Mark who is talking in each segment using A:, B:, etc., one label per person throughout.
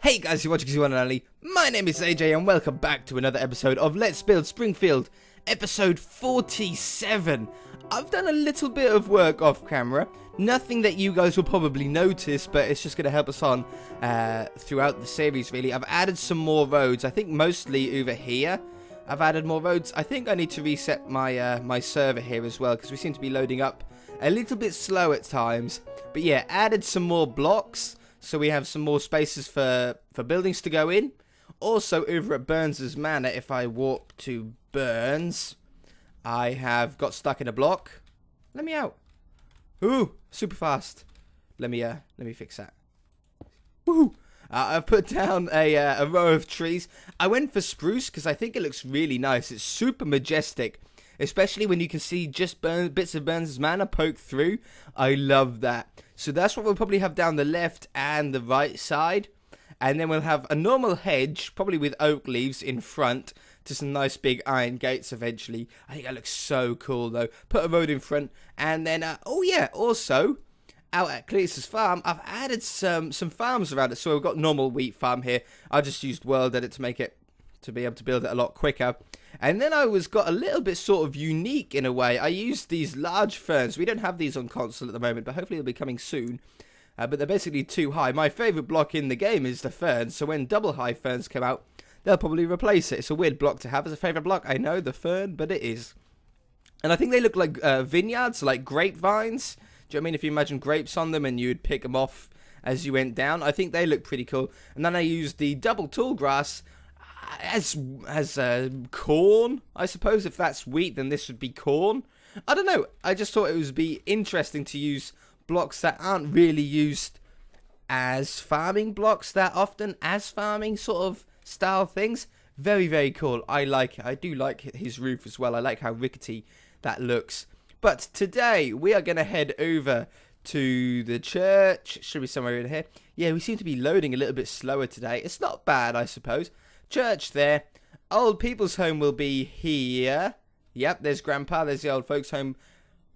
A: Hey guys, you're watching one and only. My name is AJ and welcome back to another episode of Let's Build Springfield, episode 47. I've done a little bit of work off camera, nothing that you guys will probably notice, but it's just going to help us on throughout the series really. I've added some more roads, I think mostly over here. I've added more roads. I think I need to reset my my server here as well, because we seem to be loading up a little bit slow at times. But yeah, added some more blocks. So we have some more spaces for buildings to go in. Also, over at Burns' Manor, if I walk to Burns, I have got stuck in a block. Let me out. Ooh, super fast. Let me fix that. Woohoo! I've put down a row of trees. I went for spruce because I think it looks really nice. It's super majestic, especially when you can see just bits of Burns' Manor poke through. I love that. So that's what we'll probably have down the left and the right side. And then we'll have a normal hedge, probably with oak leaves in front, to some nice big iron gates eventually. I think that looks so cool though. Put a road in front. And then, oh yeah, also, out at Cletus's farm, I've added some farms around it. So we've got normal wheat farm here. I just used World Edit to make it, to be able to build it a lot quicker. And then I got a little bit sort of unique in a way. I used these large ferns. We don't have these on console at the moment, but hopefully they'll be coming soon. But they're basically too high. My favourite block in the game is the ferns, so when double high ferns come out, they'll probably replace it. It's a weird block to have as a favourite block. I know, the fern, but it is. And I think they look like vineyards, like grapevines. Do you know what I mean? If you imagine grapes on them and you'd pick them off as you went down, I think they look pretty cool. And then I used the double tall grass as corn, I suppose. If that's wheat, then this would be corn. I don't know. I just thought it would be interesting to use blocks that aren't really used as farming blocks that often, as farming sort of style things. Very, very cool. I like it. I do like his roof as well. I like how rickety that looks. But today we are going to head over to the church. Should be somewhere in here. Yeah, we seem to be loading a little bit slower today. It's not bad, I suppose. Church there. Old people's home will be here. Yep, there's Grandpa. There's the old folks home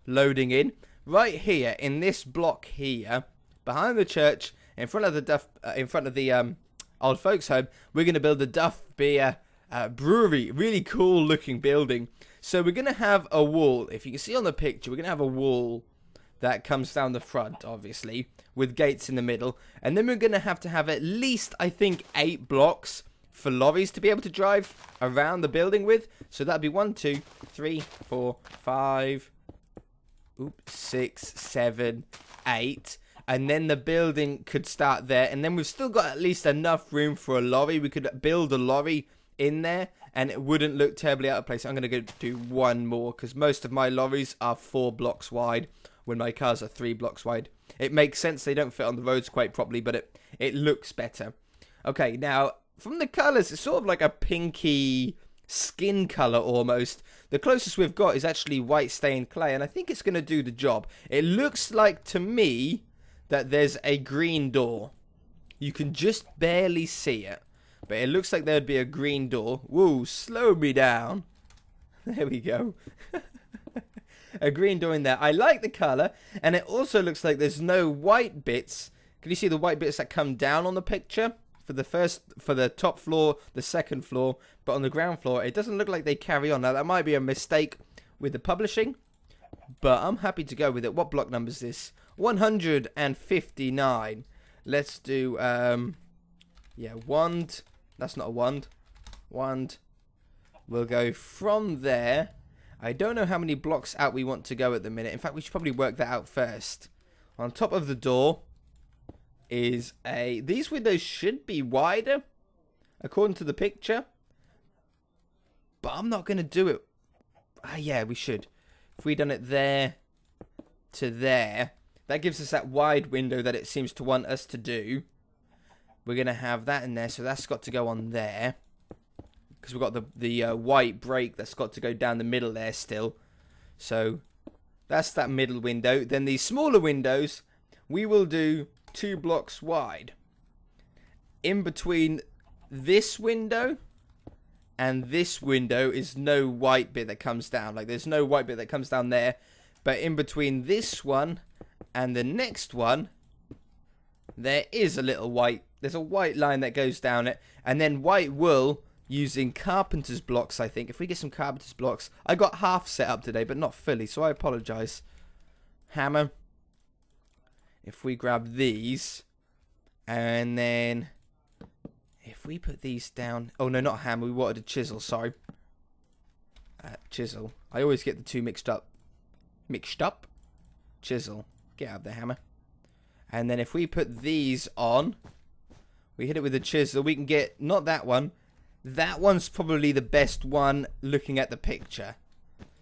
A: loading in. Right here in this block here, behind the church, in front of the old folks home, we're going to build the Duff Beer Brewery. Really cool looking building. So we're going to have a wall. If you can see on the picture, we're going to have a wall that comes down the front, obviously, with gates in the middle. And then we're going to have at least, I think, 8 blocks for lorries to be able to drive around the building with. So that'd be 1, 2, 3, 4, 5, 6, 7, 8. And then the building could start there. And then we've still got at least enough room for a lorry. We could build a lorry in there and it wouldn't look terribly out of place. I'm going to go do one more because most of my lorries are 4 blocks wide when my cars are 3 blocks wide. It makes sense. They don't fit on the roads quite properly, but it looks better. Okay, now from the colours, it's sort of like a pinky skin colour almost. The closest we've got is actually white stained clay, and I think it's going to do the job. It looks like to me that there's a green door. You can just barely see it, but it looks like there'd be a green door. Whoa, slow me down. There we go. A green door in there. I like the colour, and it also looks like there's no white bits. Can you see the white bits that come down on the picture? For the top floor, the second floor, but on the ground floor, it doesn't look like they carry on. Now, that might be a mistake with the publishing, but I'm happy to go with it. What block number is this? 159. Let's do, yeah, wand. That's not a wand. Wand. We'll go from there. I don't know how many blocks out we want to go at the minute. In fact, we should probably work that out first. On top of the door is these windows should be wider according to the picture, but I'm not going to do it. Yeah, we should. If we done it there to there, that gives us that wide window that it seems to want us to do. We're going to have that in there, so that's got to go on there because we've got the white break that's got to go down the middle there still. So that's that middle window. Then these smaller windows we will do 2 blocks wide. In between this window and this window is no white bit that comes down. Like, there's no white bit that comes down there. But in between this one and the next one, there is a little white there's a white line that goes down it, and then white wool using Carpenters Blocks, I think. If we get some Carpenters Blocks, I got half set up today, but not fully, so I apologize. Hammer. If we grab these, and then if we put these down, oh no, not hammer, we wanted a chisel, sorry. Chisel. I always get the two mixed up. Chisel. Get out of there, hammer. And then if we put these on, we hit it with a chisel, we can get, not that one, that one's probably the best one looking at the picture.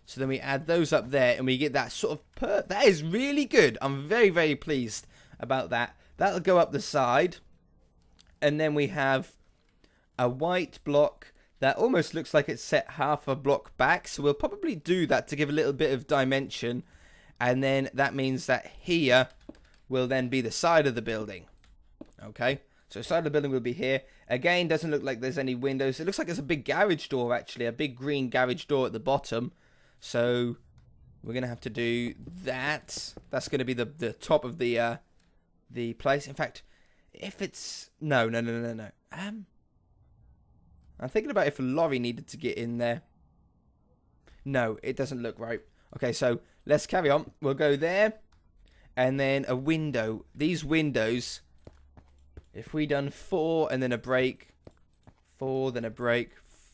A: So then we add those up there and we get that sort of that is really good. I'm very, very pleased about that. That'll go up the side. And then we have a white block that almost looks like it's set half a block back. So we'll probably do that to give a little bit of dimension. And then that means that here will then be the side of the building. Okay. So side of the building will be here. Again, doesn't look like there's any windows. It looks like there's a big garage door, actually. A big green garage door at the bottom. So we're going to have to do that. That's going to be the top of the place. In fact, if it's... No. I'm thinking about if a lorry needed to get in there. No, it doesn't look right. Okay, so let's carry on. We'll go there. And then a window. These windows... If we done 4 and then a break, 4, then a break,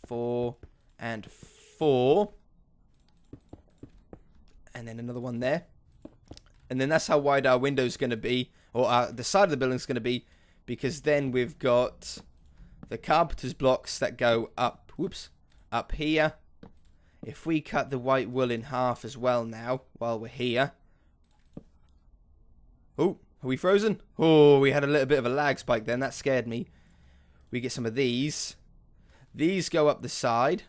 A: 4 and 4, and then another one there, and then that's how wide our window's going to be, or the side of the building's going to be, because then we've got the carpenter's blocks that go up, up here. If we cut the white wool in half as well now, while we're here. Oh. Are we frozen? Oh, we had a little bit of a lag spike then. That scared me. We get some of these. These go up the side.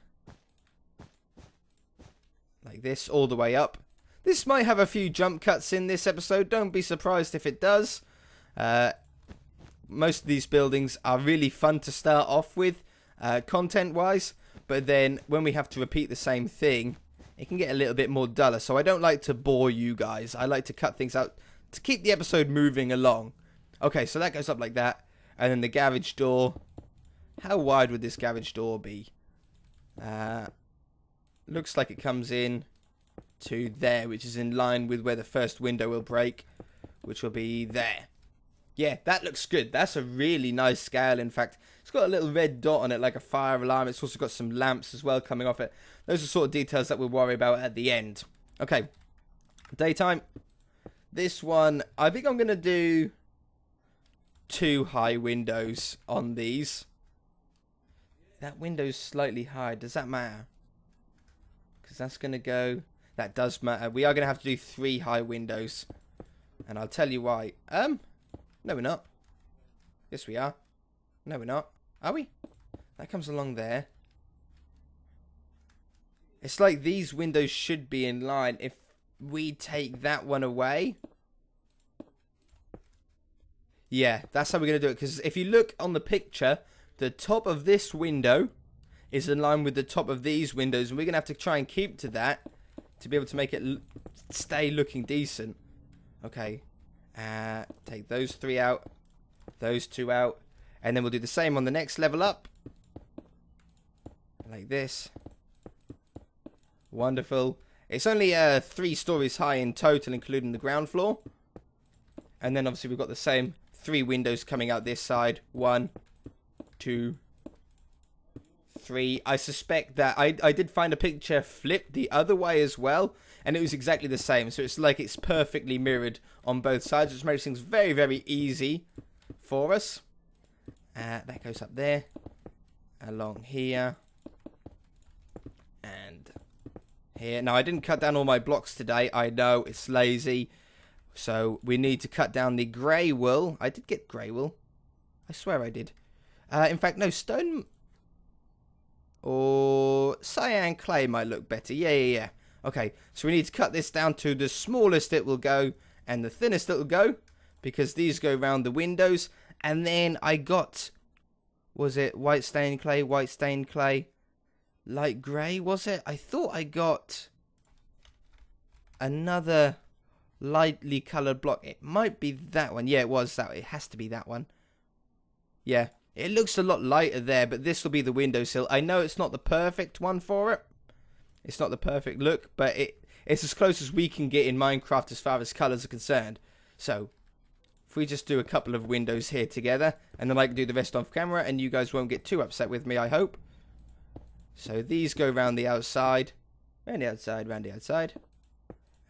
A: Like this, all the way up. This might have a few jump cuts in this episode. Don't be surprised if it does. Most of these buildings are really fun to start off with, content-wise. But then, when we have to repeat the same thing, it can get a little bit more duller. So I don't like to bore you guys. I like to cut things out to keep the episode moving along. Okay, so that goes up like that. And then the garage door. How wide would this garage door be? Looks like it comes in to there, which is in line with where the first window will break, which will be there. Yeah, that looks good. That's a really nice scale, in fact. It's got a little red dot on it, like a fire alarm. It's also got some lamps as well coming off it. Those are sort of details that we'll worry about at the end. Okay, daytime. This one, I think I'm going to do 2 high windows on these. That window's slightly high. Does that matter? Because that's going to go... That does matter. We are going to have to do 3 high windows. And I'll tell you why. No, we're not. Yes, we are. No, we're not. Are we? That comes along there. It's like these windows should be in line. If we take that one away. Yeah, that's how we're going to do it. Because if you look on the picture, the top of this window is in line with the top of these windows. And we're going to have to try and keep to that to be able to make it stay looking decent. Okay. Take those 3 out. Those 2 out. And then we'll do the same on the next level up. Like this. Wonderful. It's only 3 stories high in total, including the ground floor. And then obviously we've got the same 3 windows coming out this side. 1, 2, 3. I suspect that I did find a picture flipped the other way as well. And it was exactly the same. So it's like it's perfectly mirrored on both sides, which makes things very, very easy for us. That goes up there. Along here. And... here. Now, I didn't cut down all my blocks today. I know, it's lazy. So, we need to cut down the grey wool. I did get grey wool. I swear I did. In fact, no, stone... or cyan clay might look better. Yeah. Okay, so we need to cut this down to the smallest it will go and the thinnest it will go. Because these go around the windows. And then I got... was it white stained clay, light grey, was it? I thought I got another lightly coloured block. It might be that one. Yeah, it was that. It has to be that one. Yeah, it looks a lot lighter there, but this will be the windowsill. I know it's not the perfect one for it. It's not the perfect look, but it's as close as we can get in Minecraft as far as colors are concerned. So, if we just do a couple of windows here together, and then I can do the rest off camera, and you guys won't get too upset with me, I hope. So these go round the outside, round the outside, round the outside.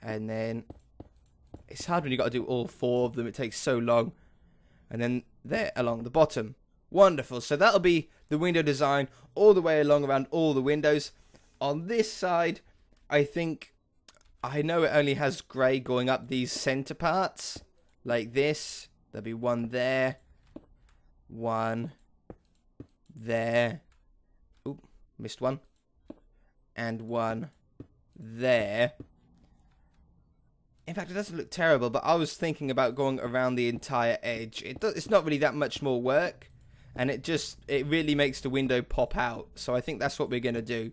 A: And then, it's hard when you've got to do all 4 of them, it takes so long. And then there, along the bottom. Wonderful, so that'll be the window design all the way along around all the windows. On this side, I know it only has grey going up these centre parts, like this. There'll be one there, one there, oop, missed one, and one there. In fact, it doesn't look terrible, but I was thinking about going around the entire edge. It's not really that much more work, and it really makes the window pop out. So I think that's what we're going to do.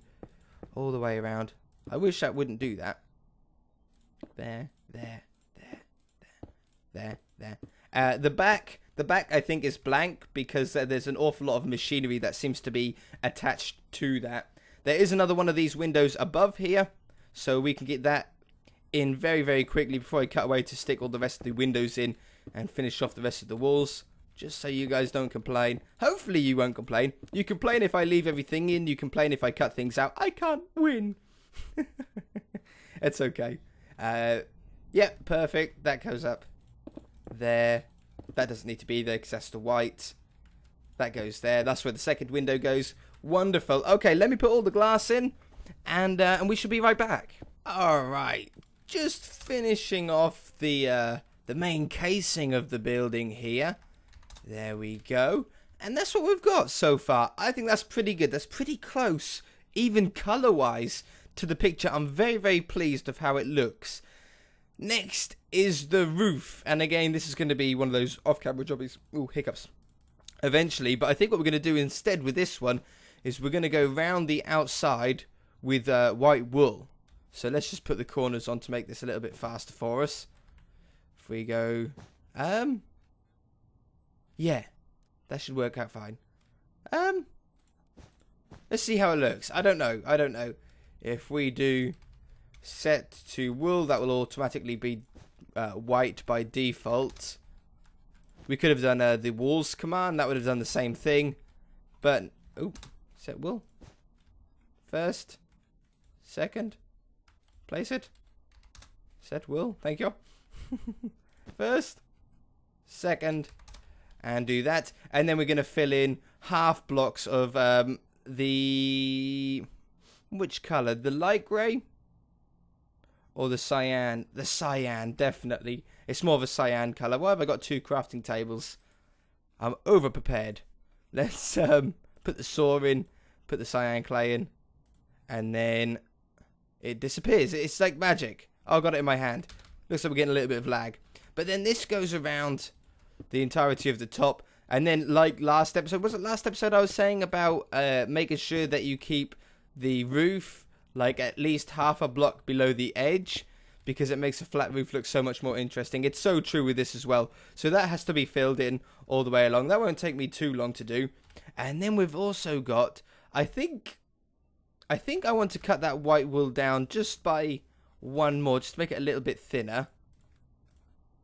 A: All the way around. I wish I wouldn't do that. There, there, there, there, there, there. The back I think is blank because there's an awful lot of machinery that seems to be attached to that. There is another one of these windows above here, so we can get that in very, very quickly before I cut away to stick all the rest of the windows in and finish off the rest of the walls. Just so you guys don't complain. Hopefully you won't complain. You complain if I leave everything in. You complain if I cut things out. I can't win. It's okay. Yeah, perfect. That goes up there. That doesn't need to be there because that's the white. That goes there. That's where the second window goes. Wonderful. Okay, let me put all the glass in. And we should be right back. Alright. Just finishing off the main casing of the building here. There we go. And that's what we've got so far. I think that's pretty good. That's pretty close, even colour-wise, to the picture. I'm very, very pleased of how it looks. Next is the roof. And again, this is going to be one of those off-camera jobbies. Ooh, hiccups. Eventually. But I think what we're going to do instead with this one is we're going to go round the outside with white wool. So let's just put the corners on to make this a little bit faster for us. If we go... yeah, that should work out fine. Let's see how it looks. I don't know. If we do set to wool, that will automatically be white by default. We could have done the walls command. That would have done the same thing. But, oh, set wool. First. Second. Place it. Set wool. Thank you. First. Second. And do that. And then we're going to fill in half blocks of the... Which colour? The light grey? Or the cyan? The cyan, definitely. It's more of a cyan colour. Why have I got 2 crafting tables? I'm over-prepared. Let's put the saw in. Put the cyan clay in. And then it disappears. It's like magic. Oh, I got it in my hand. Looks like we're getting a little bit of lag. But then this goes around the entirety of the top. And then, like last episode, was it last episode I was saying about making sure that you keep the roof like at least half a block below the edge, because it makes a flat roof look so much more interesting. It's so true with this as well. So that has to be filled in all the way along. That won't take me too long to do. And then we've also got, I think I want to cut that white wool down just by one more, just to make it a little bit thinner.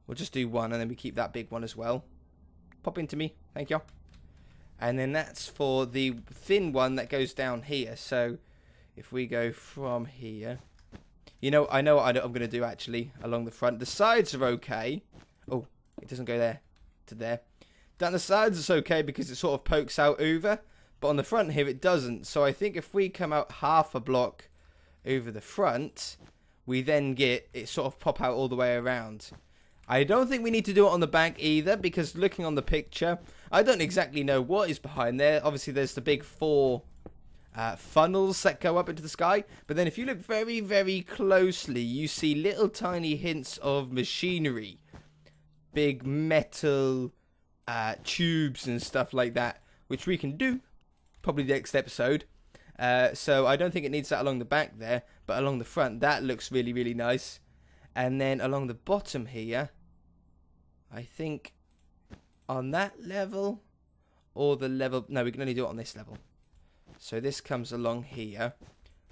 A: We'll just do one, and then we keep that big one as well. Pop into me. Thank you. And then that's for the thin one that goes down here. So if we go from here, I know what I'm going to do actually along the front. The sides are okay. Oh, it doesn't go there to there. Down the sides it's okay because it sort of pokes out over. But on the front here it doesn't. So I think if we come out half a block over the front, we then get it sort of pop out all the way around. I don't think we need to do it on the back either, because looking on the picture, I don't exactly know what is behind there. Obviously, there's the big 4 funnels that go up into the sky. But then if you look very, very closely, you see little tiny hints of machinery. Big metal tubes and stuff like that, which we can do probably the next episode. So I don't think it needs that along the back there, but along the front, that looks really, really nice. And then along the bottom here, I think on that level or the level. No, we can only do it on this level. So this comes along here.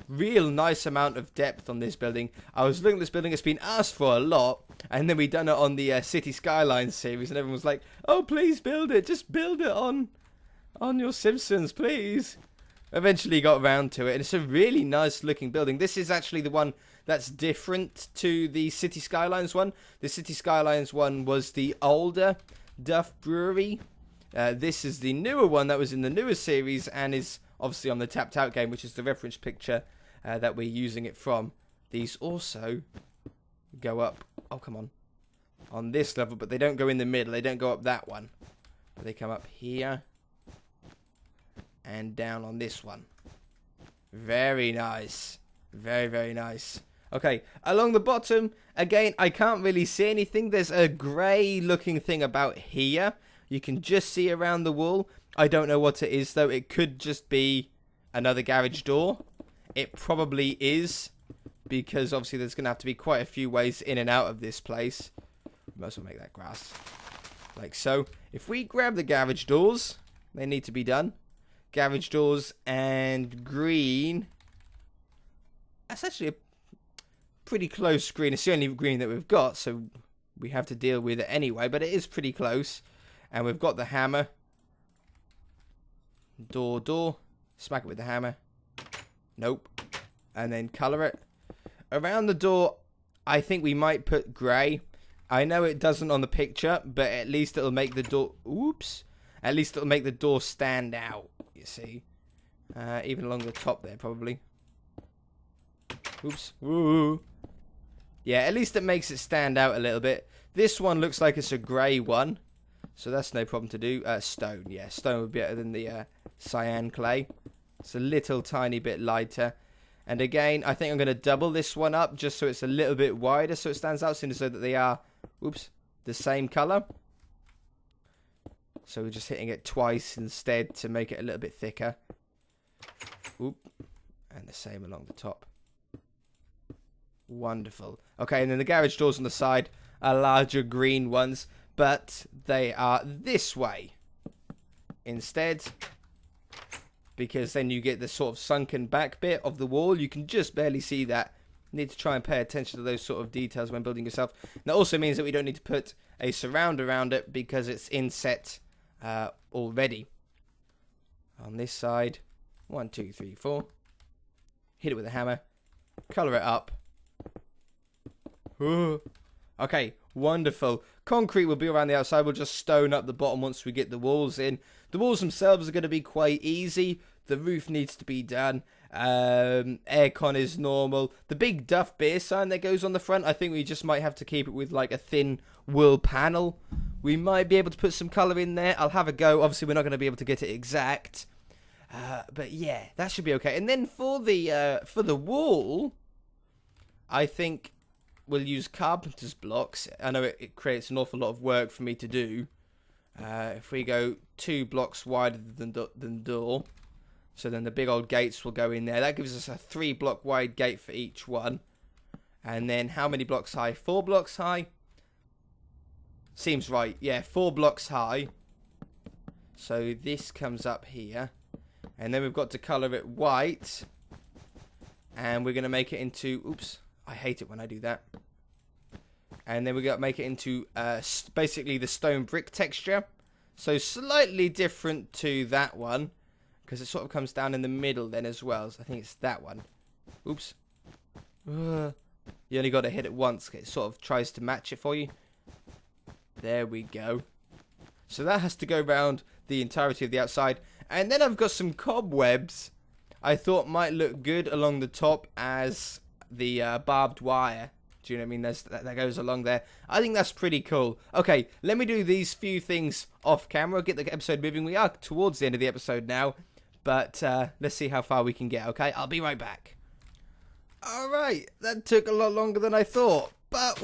A: Real nice amount of depth on this building. I was looking at this building, it's been asked for a lot, and then we done it on the City Skylines series, and everyone was like, oh, please build it, just build it on your Simpsons, please. Eventually got around to it, and it's a really nice looking building. This is actually the one that's different to the City Skylines one. The City Skylines one was the older Duff Brewery. This is the newer one that was in the newer series, and is obviously on the Tapped Out game, which is the reference picture that we're using it from. These also go up, oh come on this level, but they don't go in the middle, they don't go up that one. But they come up here and down on this one. Very nice. Very, very nice. Okay, along the bottom, again, I can't really see anything. There's a grey looking thing about here. You can just see around the wall. I don't know what it is, though. It could just be another garage door. It probably is, because obviously there's going to have to be quite a few ways in and out of this place. Might as well make that grass. Like so. If we grab the garage doors, they need to be done. Garage doors and green. That's actually a pretty close green. It's the only green that we've got, so we have to deal with it anyway, but it is pretty close. And we've got the hammer. Door. Smack it with the hammer. Nope. And then colour it. Around the door, I think we might put grey. I know it doesn't on the picture, but at least it'll make the door... Oops. At least it'll make the door stand out, you see. Even along the top there, probably. Oops. Woo. Yeah, at least it makes it stand out a little bit. This one looks like it's a grey one, so that's no problem to do. Stone, yeah. Stone would be better than the cyan clay. It's a little tiny bit lighter. And again, I think I'm going to double this one up just so it's a little bit wider so it stands out, so that they are, oops, the same colour. So we're just hitting it twice instead to make it a little bit thicker. Oop. And the same along the top. Wonderful. Okay, and then the garage doors on the side are larger green ones, but they are this way instead, because then you get the sort of sunken back bit of the wall. You can just barely see that. You need to try and pay attention to those sort of details when building yourself. And that also means that we don't need to put a surround around it because it's inset already. On this side, 1, 2, 3, 4. Hit it with a hammer. Colour it up. Okay, wonderful. Concrete will be around the outside. We'll just stone up the bottom once we get the walls in. The walls themselves are going to be quite easy. The roof needs to be done. Aircon is normal. The big Duff Beer sign that goes on the front, I think we just might have to keep it with like a thin wool panel. We might be able to put some colour in there. I'll have a go. Obviously, we're not going to be able to get it exact. But yeah, that should be okay. And then for the wall, I think we'll use Carpenters Blocks. I know it creates an awful lot of work for me to do. If we go 2 blocks wider than door, so then the big old gates will go in there. That gives us a 3 block wide gate for each one. And then how many blocks high? 4 blocks high? Seems right. Yeah, 4 blocks high. So this comes up here. And then we've got to colour it white. And we're going to make it into... Oops. I hate it when I do that. And then we're going to make it into basically the stone brick texture. So slightly different to that one. Because it sort of comes down in the middle then as well. So I think it's that one. Oops. You only got to hit it once. It sort of tries to match it for you. There we go. So that has to go around the entirety of the outside. And then I've got some cobwebs I thought might look good along the top as the barbed wire. Do you know what I mean? That goes along there. I think that's pretty cool. Okay, let me do these few things off camera. Get the episode moving. We are towards the end of the episode now. But let's see how far we can get, okay? I'll be right back. Alright, that took a lot longer than I thought. But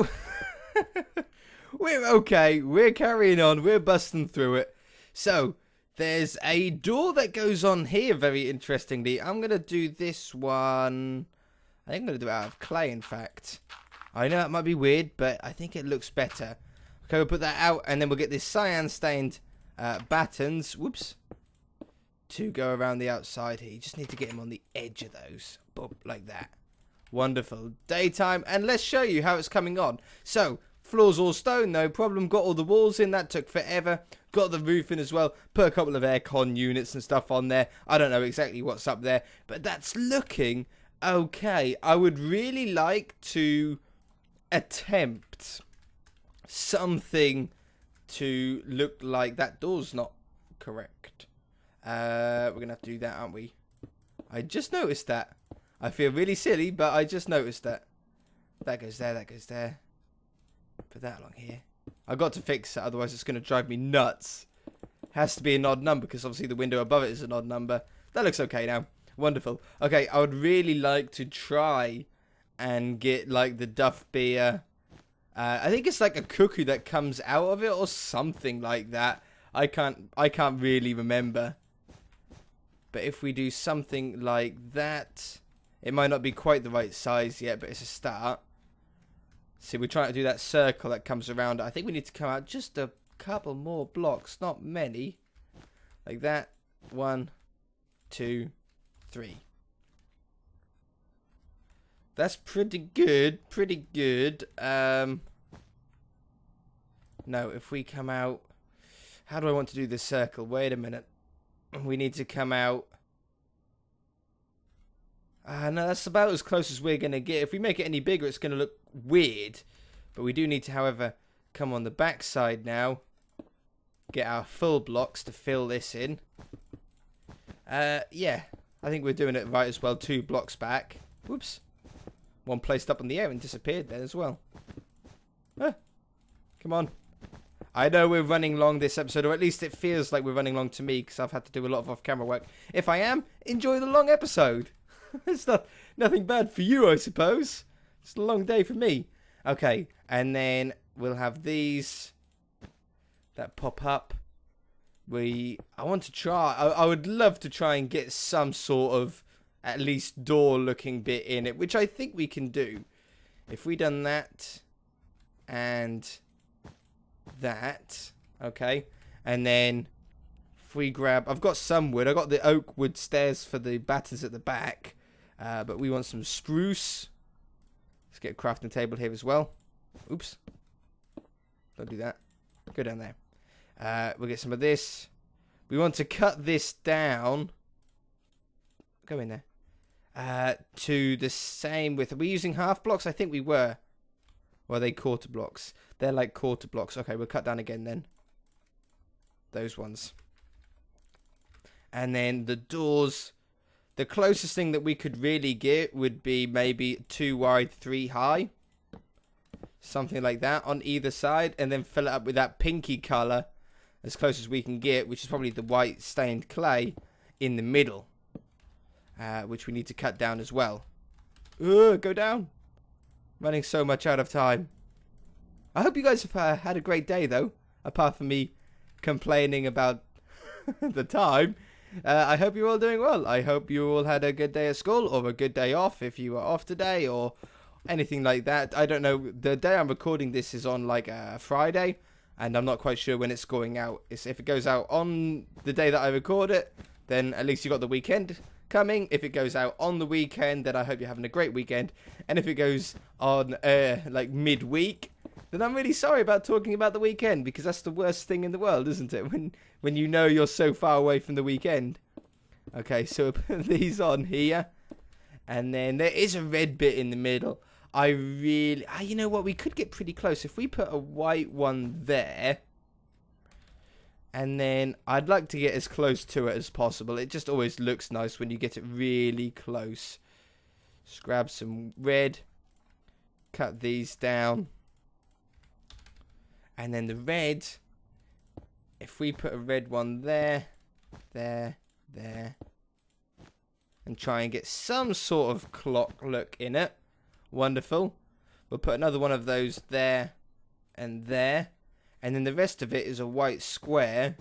A: we're okay. We're carrying on. We're busting through it. So, there's a door that goes on here, very interestingly. I'm going to do this one... I think I'm going to do it out of clay, in fact. I know it might be weird, but I think it looks better. Okay, we'll put that out, and then we'll get this cyan-stained battens. Whoops. to go around the outside here. You just need to get him on the edge of those. Boop, like that. Wonderful. Daytime. And let's show you how it's coming on. So, floor's all stone, no problem. Got all the walls in. That took forever. Got the roof in as well. Put a couple of aircon units and stuff on there. I don't know exactly what's up there. But that's looking okay. I would really like to attempt something to look like that door's not correct. We're going to have to do that, aren't we? I just noticed that. I feel really silly, but I just noticed that. That goes there, that goes there. Put that along here. I've got to fix it, otherwise it's going to drive me nuts. Has to be an odd number, because obviously the window above it is an odd number. That looks okay now. Wonderful. Okay, I would really like to try and get, like, the Duff Beer. I think it's like a cuckoo that comes out of it, or something like that. I can't really remember. But if we do something like that, it might not be quite the right size yet, but it's a start. See, we're trying to do that circle that comes around. I think we need to come out just a couple more blocks, not many. Like that. 1, 2, 3. That's pretty good. Pretty good. No, if we come out... How do I want to do this circle? Wait a minute. We need to come out... no, that's about as close as we're going to get. If we make it any bigger, it's going to look weird. But we do need to, however, come on the back side now. Get our full blocks to fill this in. Yeah. I think we're doing it right as well. 2 blocks back. Whoops. One placed up in the air and disappeared there as well. Come on. I know we're running long this episode, or at least it feels like we're running long to me, because I've had to do a lot of off-camera work. If I am, enjoy the long episode. It's nothing bad for you, I suppose. It's a long day for me. Okay, and then we'll have these that pop up. I want to try. I would love to try and get some sort of at least door-looking bit in it, which I think we can do. If we done that and that, okay, and then if we grab, I've got some wood. I got the oak wood stairs for the battens at the back, but we want some spruce. Let's get a crafting table here as well. Oops, don't do that. Go down there. We'll get some of this. We want to cut this down. Go in there. To the same width. Are we using half blocks? I think we were. Or are they quarter blocks? They're like quarter blocks. Okay, we'll cut down again then. Those ones. And then the doors. The closest thing that we could really get would be maybe 2 wide, 3 high. Something like that on either side. And then fill it up with that pinky colour. As close as we can get. Which is probably the white stained clay in the middle. Which we need to cut down as well. Go down. Running so much out of time. I hope you guys have had a great day, though. Apart from me complaining about the time. I hope you're all doing well. I hope you all had a good day at school. Or a good day off if you were off today. Or anything like that. I don't know. The day I'm recording this is on like a Friday. And I'm not quite sure when it's going out. If it goes out on the day that I record it, then at least you got the weekend coming. If it goes out on the weekend, then I hope you're having a great weekend. And if it goes on like midweek, then I'm really sorry about talking about the weekend, because that's the worst thing in the world, isn't it? When you know you're so far away from the weekend. Okay, so we'll put these on here. And then there is a red bit in the middle. You know what? We could get pretty close. If we put a white one there. And then I'd like to get as close to it as possible. It just always looks nice when you get it really close. Just grab some red. Cut these down. And then the red. If we put a red one there. There. And try and get some sort of clock look in it. Wonderful. We'll put another one of those there. And there. And then the rest of it is a white square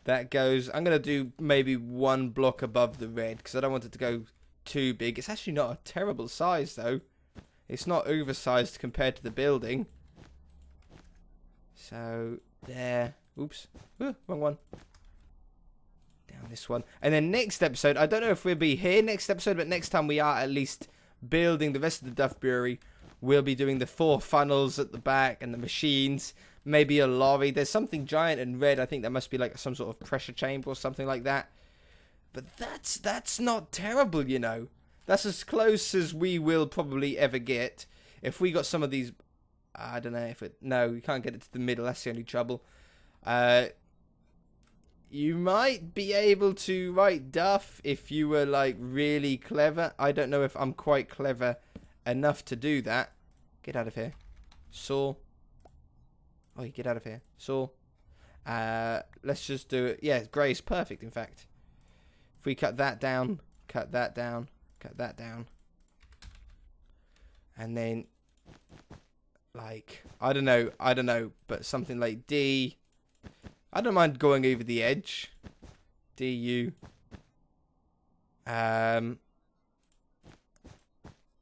A: that goes... I'm going to do maybe 1 block above the red, because I don't want it to go too big. It's actually not a terrible size, though. It's not oversized compared to the building. So, there. Oops. Wrong one. Down this one. And then next episode, I don't know if we'll be here next episode, but next time we are at least building the rest of the Duff Brewery. We'll be doing the 4 funnels at the back and the machines. Maybe a lorry. There's something giant and red. I think that must be like some sort of pressure chamber or something like that. But that's not terrible, you know. That's as close as we will probably ever get. If we got some of these... I don't know if it... No, we can't get it to the middle. That's the only trouble. You might be able to write Duff if you were, like, really clever. I don't know if I'm quite clever enough to do that. Get out of here. Saw. Oh, you get out of here. Saw. Let's just do it. Yeah, grey is perfect, in fact. If we cut that down, cut that down, cut that down. And then, like, I don't know, but something like D... I don't mind going over the edge. DU.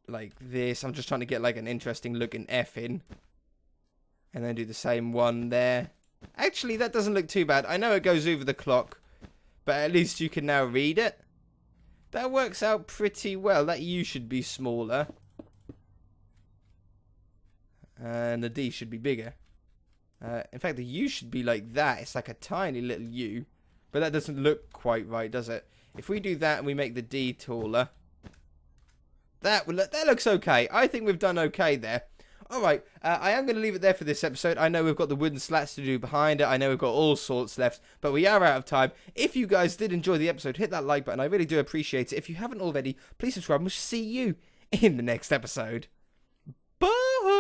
A: Like this. I'm just trying to get like an interesting looking F in. And then do the same one there. Actually, that doesn't look too bad. I know it goes over the clock. But at least you can now read it. That works out pretty well. That U should be smaller. And the D should be bigger. In fact, the U should be like that. It's like a tiny little U. But that doesn't look quite right, does it? If we do that and we make the D taller. That looks okay. I think we've done okay there. Alright, I am going to leave it there for this episode. I know we've got the wooden slats to do behind it. I know we've got all sorts left. But we are out of time. If you guys did enjoy the episode, hit that like button. I really do appreciate it. If you haven't already, please subscribe. We'll see you in the next episode. Bye!